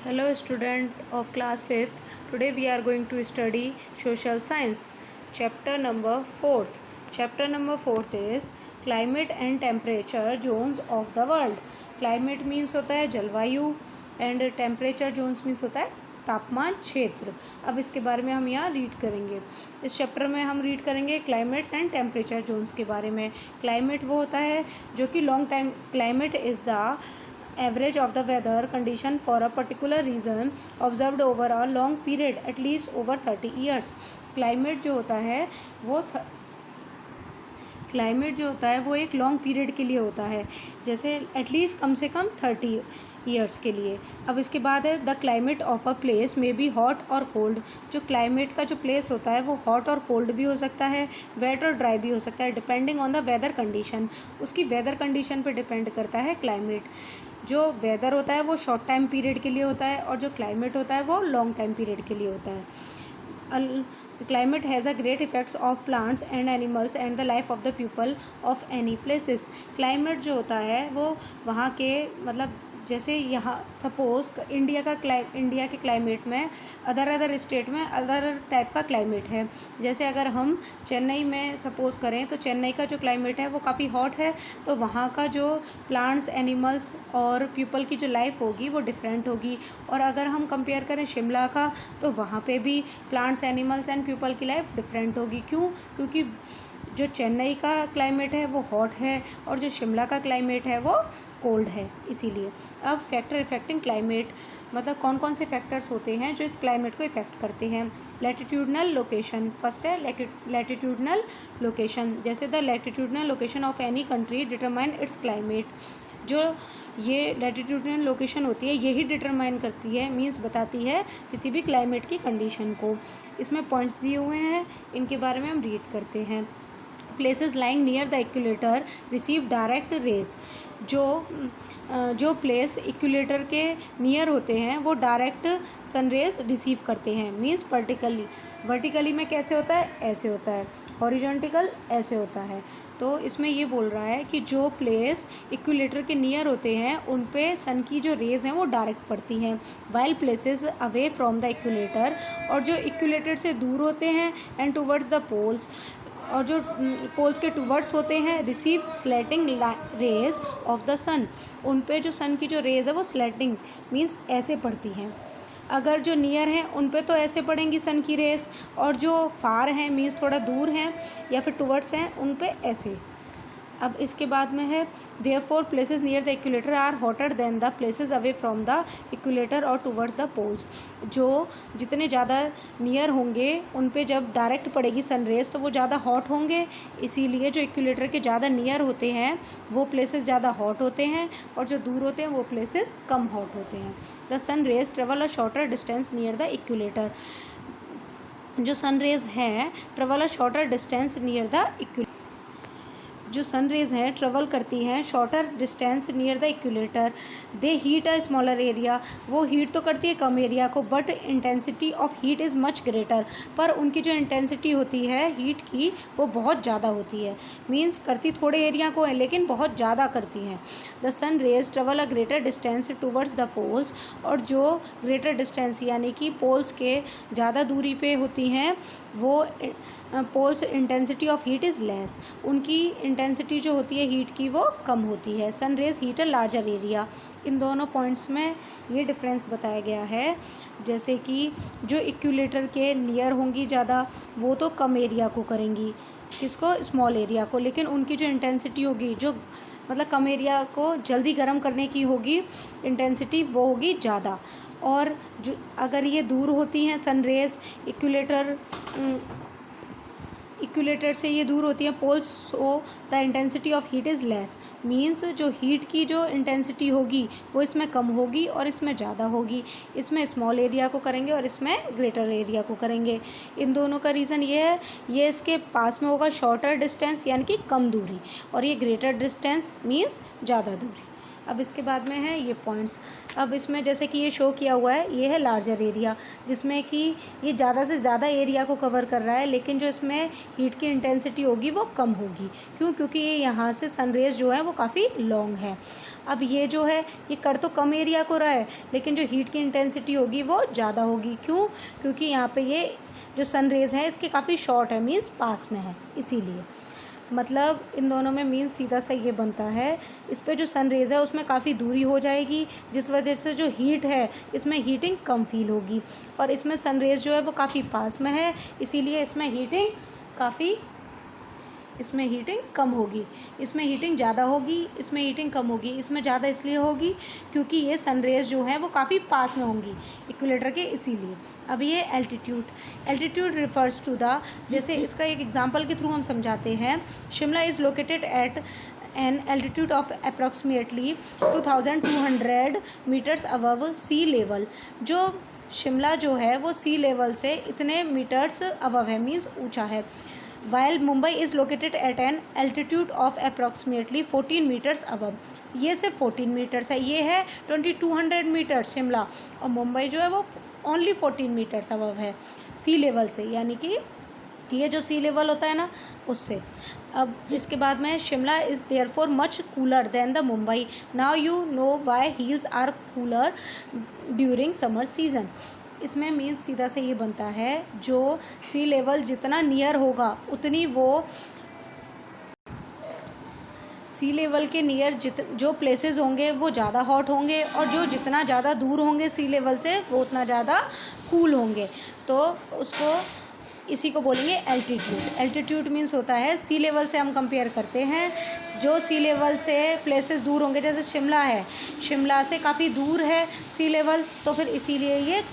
Hello student of class 5th. Today we are going to study social science. Chapter number 4th. Chapter number 4th is climate and temperature zones of the world. Climate means होता है जलवायु and temperature zones means होता है तापमान क्षेत्र. अब इसके बारे में हम यहाँ रीड करेंगे. इस चैप्टर में हम रीड करेंगे क्लाइमेट्स एंड टेम्परेचर जोन्स के बारे में. क्लाइमेट वो होता है जो कि long time. Climate is the average of the weather condition for a particular region observed over a long period at least over 30 years. Climate जो होता है वो एक लॉन्ग पीरियड के लिए होता है, जैसे एटलीस्ट कम से कम 30 ईयर्स के लिए. अब इसके बाद है the climate of a place may be hot और कोल्ड. जो क्लाइमेट का जो प्लेस होता है वो हॉट और कोल्ड भी हो सकता है, वेट और ड्राई भी हो सकता है, depending on the weather condition. उसकी वेदर कंडीशन पे डिपेंड करता है क्लाइमेट. जो वेदर होता है वो शॉर्ट टाइम पीरियड के लिए होता है और जो क्लाइमेट होता है वो लॉन्ग टाइम पीरियड के लिए होता है. Climate has a great effects of plants and animals and the life of the people of any places. Climate जो होता है वो वहाँ के मतलब जैसे यहाँ सपोज़ इंडिया के क्लाइमेट में अदर स्टेट में अदर टाइप का क्लाइमेट है. जैसे अगर हम चेन्नई में सपोज़ करें तो चेन्नई का जो क्लाइमेट है वो काफ़ी हॉट है, तो वहाँ का जो प्लांट्स एनिमल्स और पीपल की जो लाइफ होगी वो डिफरेंट होगी. और अगर हम कंपेयर करें शिमला का तो वहाँ पे भी प्लांट्स एनिमल्स एंड पीपल की लाइफ डिफरेंट होगी. क्यों? क्योंकि जो चेन्नई का क्लाइमेट है वो हॉट है और जो शिमला का क्लाइमेट है वो कोल्ड है, इसीलिए. अब फैक्टर इफेक्टिंग क्लाइमेट मतलब कौन कौन से फैक्टर्स होते हैं जो इस क्लाइमेट को इफेक्ट करते हैं. Latitudinal location. फर्स्ट है लैटिट्यूडनल लोकेशन. जैसे the latitudinal location of any country determine its climate. जो ये लैटिट्यूडनल लोकेशन होती है यही डिटरमाइन करती है, मीन्स बताती है किसी भी क्लाइमेट की कंडीशन को. इसमें पॉइंट्स दिए हुए हैं, इनके बारे में हम रीड करते हैं. Places lying near the equator receive direct rays. जो प्लेस इक्वेटर के नियर होते हैं वो डायरेक्ट सनरेज रिसीव करते हैं, मीन्स वर्टिकली में कैसे होता है, ऐसे होता है. हॉरिजॉन्टल ऐसे होता है. तो इसमें ये बोल रहा है कि जो प्लेस इक्वेटर के नियर होते हैं उन पे सन की जो रेज हैं वो डायरेक्ट पड़ती हैं. While places away from the equator, और जो इक्वेटर से दूर होते हैं एंड टूवर्ड्स द पोल्स, और जो पोल्स के टूवर्ड्स होते हैं receive slanting raise of the सन. उन पे जो सन की जो रेज है वो स्लैटिंग मीन्स ऐसे पड़ती हैं. अगर जो नियर हैं उन पे तो ऐसे पड़ेंगी सन की रेस, और जो फार हैं मीन्स थोड़ा दूर हैं या फिर टूवर्ड्स हैं उन पे ऐसे. अब इसके बाद में है therefore places near the equator are hotter than the places away from the equator और टूवर्ड्स द पोल्स. जो जितने ज़्यादा नियर होंगे उन पे जब डायरेक्ट पड़ेगी सनरेज तो वो ज़्यादा हॉट होंगे, इसीलिए जो इक्वेटर के ज़्यादा नियर होते हैं वो प्लेसेस ज़्यादा हॉट होते हैं और जो दूर होते हैं वो प्लेसेस कम हॉट होते हैं. The sun rays travel a shorter distance near the equator. जो सन रेज हैं travel a shorter distance near the equator. जो सन रेज हैं ट्रेवल करती हैं shorter distance near the equator. They heat a smaller area. वो heat तो करती है कम एरिया को, but intensity of heat is much greater. पर उनकी जो इंटेंसिटी होती है हीट की वो बहुत ज़्यादा होती है, मीन्स करती थोड़े एरिया को है लेकिन बहुत ज़्यादा करती हैं. The sun rays travel a greater distance towards the poles. और जो ग्रेटर डिस्टेंस यानी कि पोल्स के ज़्यादा दूरी पे होती हैं वो poles intensity of heat is less. उनकी इंटेंसिटी जो होती है हीट की वो कम होती है. Sun rays heat a larger area. इन दोनों पॉइंट्स में ये डिफरेंस बताया गया है. जैसे कि जो इक्वेटर के नियर होंगी ज़्यादा वो तो कम एरिया को करेंगी, किसको, स्मॉल एरिया को, लेकिन उनकी जो इंटेंसिटी होगी जो मतलब कम एरिया को जल्दी गर्म करने की होगी इंटेंसिटी वो होगी ज़्यादा. और जो अगर ये दूर होती हैं सन रेज इक्वेटर से ये दूर होती है poles, so the intensity of heat is less. Means जो हीट की जो इंटेंसिटी होगी वो इसमें कम होगी और इसमें ज़्यादा होगी. इसमें स्मॉल एरिया को करेंगे और इसमें ग्रेटर एरिया को करेंगे. इन दोनों का रीज़न ये है, ये इसके पास में होगा शॉर्टर डिस्टेंस यानी कि कम दूरी, और ये ग्रेटर डिस्टेंस मीन्स ज़्यादा दूरी. अब इसके बाद में है ये पॉइंट्स. अब इसमें जैसे कि ये शो किया हुआ है ये है लार्जर एरिया, जिसमें कि ये ज़्यादा से ज़्यादा एरिया को कवर कर रहा है, लेकिन जो इसमें हीट की इंटेंसिटी होगी वो कम होगी. क्यों? क्योंकि ये यहाँ से सनरेज जो है वो काफ़ी लॉन्ग है. अब ये जो है ये कर तो कम एरिया को रहा है, लेकिन जो हीट की इंटेंसिटी होगी वो ज़्यादा होगी। क्यों? क्योंकि यहाँ पे ये जो सन रेज़ है इसके काफ़ी शॉर्ट है, मीन्स पास में है, इसीलिए। मतलब इन दोनों में मीन्स सीधा सा ये बनता है, इस पे जो सन रेज़ है उसमें काफ़ी दूरी हो जाएगी, जिस वजह से जो हीट है इसमें हीटिंग कम फील होगी, और इसमें सन रेज़ जो है वो काफ़ी पास में है, इसीलिए इसमें हीटिंग कम होगी। इसमें हीटिंग ज़्यादा होगी, इसमें हीटिंग कम होगी। इसमें ज़्यादा इसलिए होगी क्योंकि ये सन रेज़ जो हैं वो काफ़ी पास में होंगी इक्विलेटर के, इसीलिए। अब ये एल्टीट्यूड रिफर्स टू द, जैसे इसका एक एग्जांपल के थ्रू हम समझाते हैं। Shimla is located at an altitude of approximately 2200 metres above sea level. जो शिमला जो है वो सी लेवल से इतने मीटर्स अबव है, मीन्स ऊंचा है। While Mumbai is located at an altitude of approximately 14 metres above. ये सिर्फ 14 मीटर्स है, ये है 2200 मीटर्स शिमला, और मुंबई जो है वो ओनली 14 मीटर्स अबव है सी लेवल से, यानी कि ये जो सी लेवल होता है ना उससे। अब इसके बाद में Shimla is therefore much cooler than the Mumbai. Now you know why hills are cooler during summer season. इसमें मीन्स सीधा से ये बनता है, जो सी लेवल जितना नियर होगा उतनी वो सी लेवल के नियर जो प्लेसेस होंगे वो ज़्यादा हॉट होंगे, और जो जितना ज़्यादा दूर होंगे सी लेवल से वो उतना ज़्यादा कूल होंगे। तो उसको इसी को बोलेंगे एल्टीट्यूड। एल्टीट्यूड मीन्स होता है सी लेवल से हम कंपेयर करते हैं, जो सी लेवल से प्लेसेस दूर होंगे, जैसे शिमला है, शिमला से काफ़ी दूर है सी लेवल, तो फिर इसीलिए ये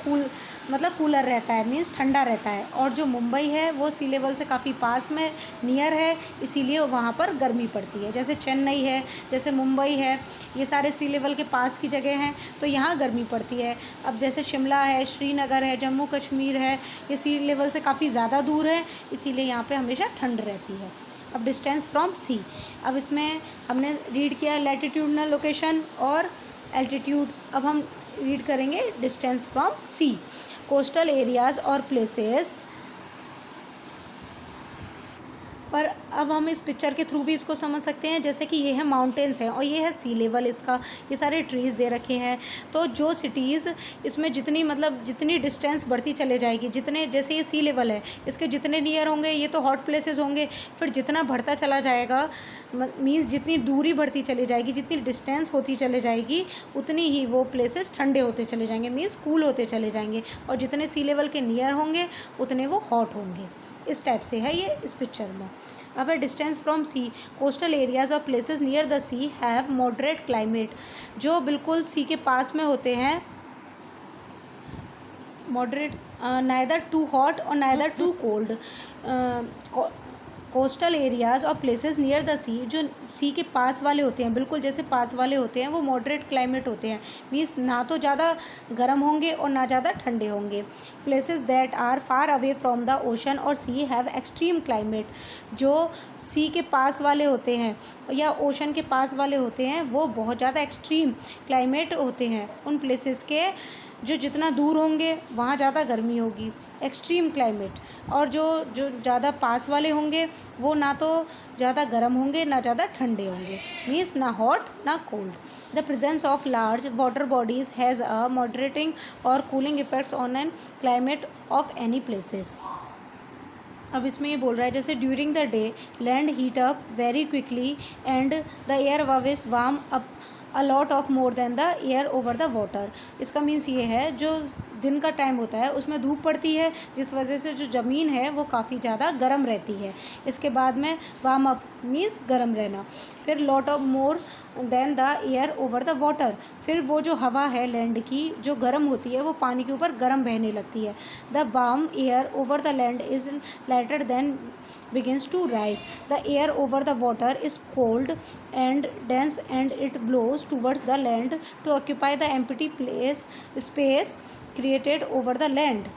कूलर रहता है, मीन्स ठंडा रहता है। और जो मुंबई है वो सी लेवल से काफ़ी पास में नियर है, इसीलिए वहाँ पर गर्मी पड़ती है। जैसे चेन्नई है, जैसे मुंबई है, ये सारे सी लेवल के पास की जगह हैं, तो यहाँ गर्मी पड़ती है। अब जैसे शिमला है, श्रीनगर है, जम्मू कश्मीर है, ये सी लेवल से काफ़ी ज़्यादा दूर है, इसीलिए यहाँ पे हमेशा ठंड रहती है। अब डिस्टेंस फ्रॉम सी, अब इसमें हमने रीड किया लैटिट्यूडनल लोकेशन और एल्टीट्यूड। अब हम रीड करेंगे distance from sea. Coastal areas और प्लेसेस, पर अब हम इस पिक्चर के थ्रू भी इसको समझ सकते हैं। जैसे कि ये है माउंटेन्स हैं और ये है सी लेवल, इसका ये सारे ट्रीज़ दे रखे हैं। तो जो सिटीज़ इसमें जितनी डिस्टेंस बढ़ती चले जाएगी, जितने जैसे ये सी लेवल है, इसके जितने नियर होंगे ये तो हॉट प्लेसेस होंगे, फिर जितना बढ़ता चला जाएगा मीन्स जितनी दूरी बढ़ती चली जाएगी, जितनी डिस्टेंस होती चले जाएगी, उतनी ही वो प्लेसेस ठंडे होते चले जाएंगे, मीन्स कूल होते चले जाएंगे, और जितने सी लेवल के नियर होंगे उतने वो हॉट होंगे। इस टाइप से है ये इस पिक्चर में। अब है distance from sea. Coastal areas और places near the sea have moderate climate. जो बिल्कुल सी के पास में होते हैं, मॉडरेट, नाइदर टू हॉट और neither too cold. Coastal areas और प्लेसेस नियर द सी, जो सी के पास वाले होते हैं, बिल्कुल जैसे पास वाले होते हैं, वो मॉडरेट क्लाइमेट होते हैं, मीन्स ना तो ज़्यादा गर्म होंगे और ना ज़्यादा ठंडे होंगे। Places that are far away from the ocean और सी हैव एक्सट्रीम क्लाइमेट। जो सी के पास वाले होते हैं या ओशन के पास वाले होते हैं वो बहुत ज़्यादा एक्सट्रीम क्लाइमेट होते हैं। उन प्लेसेस के जो जितना दूर होंगे वहाँ ज़्यादा गर्मी होगी, एक्सट्रीम क्लाइमेट। और जो ज़्यादा पास वाले होंगे वो ना तो ज़्यादा गर्म होंगे ना ज़्यादा ठंडे होंगे, मीन्स ना हॉट ना cold. The presence of large water bodies has a moderating और cooling effects on an climate of any places. अब इसमें ये बोल रहा है जैसे during the day land heat up very quickly and the air waves warm up a lot of more than the air over the water. इसका means ये है, जो दिन का टाइम होता है उसमें धूप पड़ती है, जिस वजह से जो ज़मीन है वो काफ़ी ज़्यादा गर्म रहती है। इसके बाद में वार्म अप मीन्स गर्म रहना, फिर lot of more than the air over the water. फिर वो जो हवा है लैंड की जो गर्म होती है वो पानी के ऊपर गर्म बहने लगती है। The warm air over the land is lighter than begins to rise. The air over the water is cold and dense and it blows towards the land to occupy the empty space created over the land.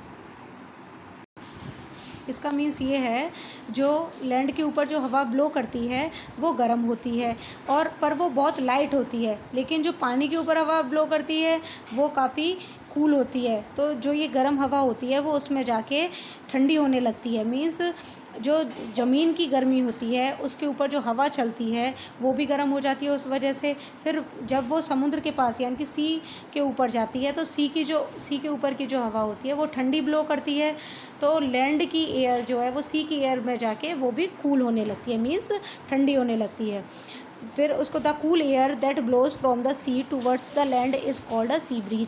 इसका means ये है, जो land के ऊपर जो हवा blow करती है वो गर्म होती है और पर वो बहुत लाइट होती है, लेकिन जो पानी के ऊपर हवा ब्लो करती है वो काफ़ी कूल होती है। तो जो ये गर्म हवा होती है वो उसमें जाके ठंडी होने लगती है, मीन्स जो ज़मीन की गर्मी होती है उसके ऊपर जो हवा चलती है वो भी गर्म हो जाती है उस वजह से। फिर जब वो समुद्र के पास यानी कि सी के ऊपर जाती है तो सी के ऊपर की जो हवा होती है वो ठंडी ब्लो करती है, तो लैंड की एयर जो है वो सी की एयर में जाके वो भी कूल होने लगती है, मीन्स ठंडी होने लगती है। फिर उसको the cool air that blows from the sea towards the land is called a sea breeze.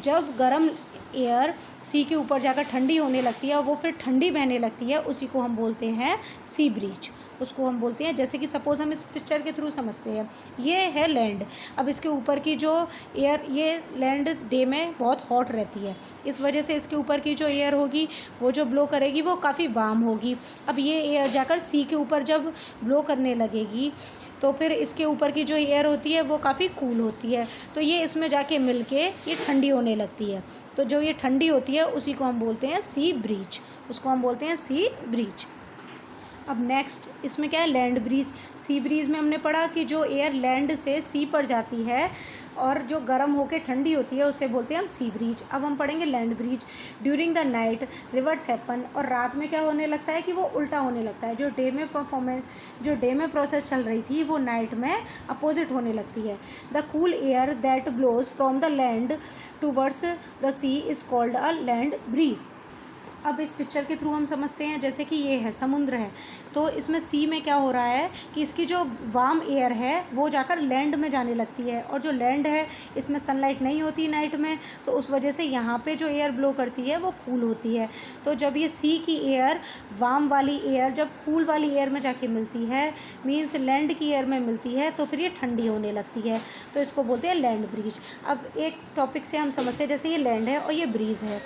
जब गर्म एयर सी के ऊपर जाकर ठंडी होने लगती है और वो फिर ठंडी बहने लगती है, उसी को हम बोलते हैं सी ब्रीज। उसको हम बोलते हैं, जैसे कि सपोज़ हम इस पिक्चर के थ्रू समझते हैं, ये है लैंड। अब इसके ऊपर की जो एयर, ये लैंड डे में बहुत हॉट रहती है, इस वजह से इसके ऊपर की जो एयर होगी वो जो ब्लो करेगी वो काफ़ी वार्म होगी। अब ये एयर जाकर सी के ऊपर जब ब्लो करने लगेगी तो फिर इसके ऊपर की जो एयर होती है वो काफ़ी कूल होती है, तो ये इसमें जाके मिलके ये ठंडी होने लगती है। तो जो ये ठंडी होती है उसी को हम बोलते हैं सी ब्रीज, उसको हम बोलते हैं सी ब्रीज। अब नेक्स्ट इसमें क्या है, लैंड ब्रीज। सी ब्रीज में हमने पढ़ा कि जो एयर लैंड से सी पर जाती है और जो गर्म होकर ठंडी होती है उसे बोलते हैं हम सी ब्रीज। अब हम पढ़ेंगे land breeze. During the night reverse happen, और रात में क्या होने लगता है कि वो उल्टा होने लगता है। जो डे में प्रोसेस चल रही थी वो नाइट में अपोजिट होने लगती है। The cool air that blows from the land towards the sea is called a land breeze. अब इस पिक्चर के थ्रू हम समझते हैं, जैसे कि ये है समुद्र है, तो इसमें सी में क्या हो रहा है कि इसकी जो वार्म एयर है वो जाकर लैंड में जाने लगती है, और जो लैंड है इसमें सनलाइट नहीं होती नाइट में, तो उस वजह से यहाँ पे जो एयर ब्लो करती है वो कूल होती है। तो जब ये सी की एयर वार्म वाली एयर जब कूल वाली एयर में जाके मिलती है, मीन्स लैंड की एयर में मिलती है, तो फिर ये ठंडी होने लगती है, तो इसको बोलते हैं लैंड ब्रीज। अब एक टॉपिक से हम समझते हैं, जैसे ये लैंड है और ये ब्रीज है,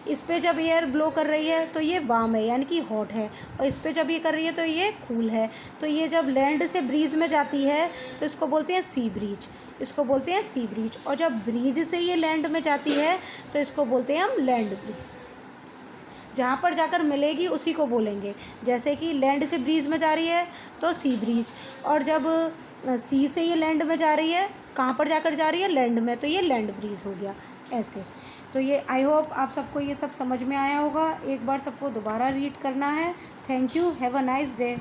इस पे जब एयर ब्लो कर रही है तो ये वार्म है यानी कि हॉट है, और इस पे जब ये कर रही है तो ये कूल है। तो ये जब लैंड से ब्रीज में जाती है तो इसको बोलते हैं सी ब्रीज, इसको बोलते हैं सी ब्रीज। और जब ब्रीज से ये लैंड में जाती है तो इसको बोलते हैं हम लैंड ब्रीज। जहाँ पर जाकर मिलेगी उसी को बोलेंगे, जैसे कि लैंड से ब्रीज में जा रही है तो सी ब्रीज, और जब सी से ये लैंड में जा रही है, कहाँ पर जाकर जा रही है, लैंड में, तो ये लैंड ब्रीज हो गया ऐसे। तो ये आई होप आप सबको ये सब समझ में आया होगा। एक बार सबको दोबारा रीड करना है। Thank you, have a nice day.